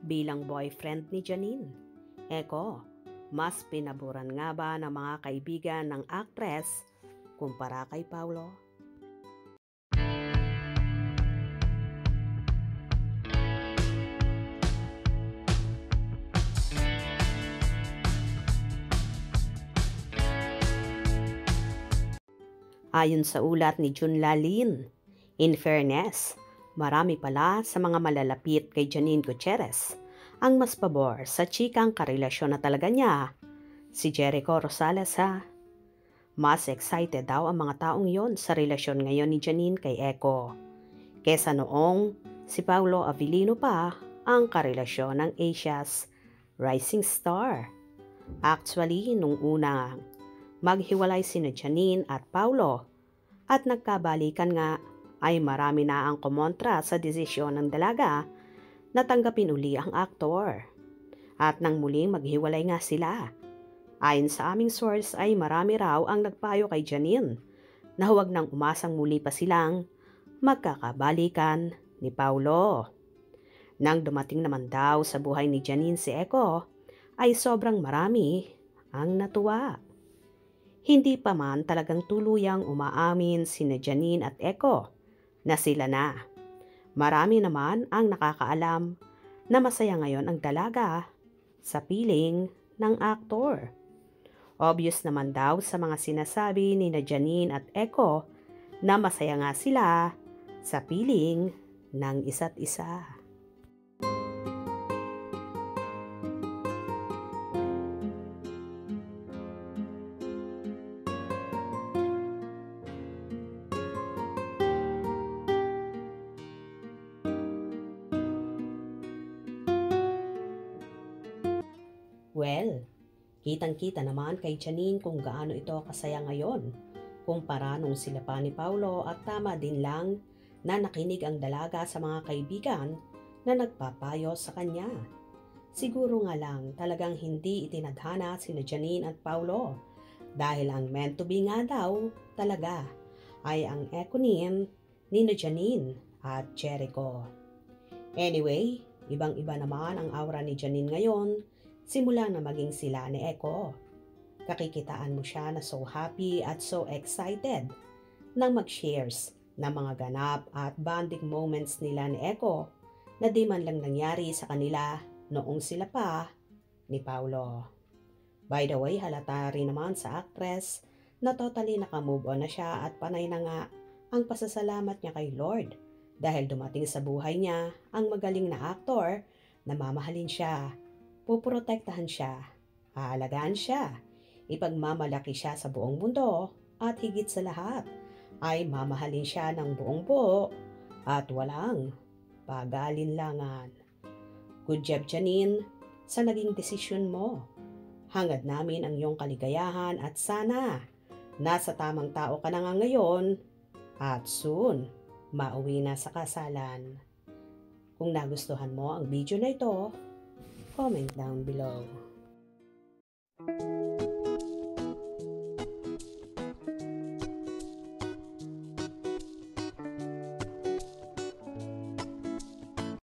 bilang boyfriend ni Janine. Eko, mas pinaboran nga ba ng mga kaibigan ng actress kumpara kay Paulo? Ayon sa ulat ni Jun Lalin, in fairness, marami pala sa mga malalapit kay Janine Gutierrez ang mas pabor sa chikang karelasyon na talaga niya, si Jericho Rosales ha. Mas excited daw ang mga taong yon sa relasyon ngayon ni Janine kay Echo, kesa noong si Paulo Avellino pa ang karelasyon ng Asia's rising star. Actually, nung una maghiwalay sina Janine at Paulo at nagkabalikan nga ay marami na ang kumontra sa desisyon ng dalaga na tanggapin uli ang aktor. At nang muling maghiwalay nga sila, ayon sa aming source ay marami raw ang nagpayo kay Janine na huwag nang umasang muli pa silang magkakabalikan ni Paulo. Nang dumating naman daw sa buhay ni Janine si Echo, ay sobrang marami ang natuwa. Hindi pa man talagang tuluyang umaamin sina Janine at Echo na sila na. Marami naman ang nakakaalam na masaya ngayon ang dalaga sa piling ng aktor. Obvious naman daw sa mga sinasabi ni na Janine at Echo na masaya nga sila sa piling ng isa't isa. Well, kitang-kita naman kay Janine kung gaano ito kasaya ngayon kumpara nung sila pa ni Paulo, at tama din lang na nakinig ang dalaga sa mga kaibigan na nagpapayo sa kanya. Siguro nga lang talagang hindi itinadhana sina Janine at Paulo dahil ang meant to be nga daw talaga ay ang ekonim ni na Janine at Jericho. Anyway, ibang-iba naman ang aura ni Janine ngayon simula na maging sila ni Echo. Kakikitaan mo siya na so happy at so excited nang mag-shares ng mga ganap at bonding moments nila ni Echo na di man lang nangyari sa kanila noong sila pa ni Paulo. By the way, halata rin naman sa actress na totally nakamove on na siya at panay na nga ang pasasalamat niya kay Lord dahil dumating sa buhay niya ang magaling na aktor na mamahalin siya, puprotektahan siya, aalagaan siya, ipagmamalaki siya sa buong mundo at higit sa lahat ay mamahalin siya ng buong buo at walang pag-aalinlangan. Good job, Janine, sa naging desisyon mo. Hangad namin ang iyong kaligayahan at sana nasa tamang tao ka na nga ngayon at soon mauwi na sa kasalan. Kung nagustuhan mo ang video na ito, comment down below.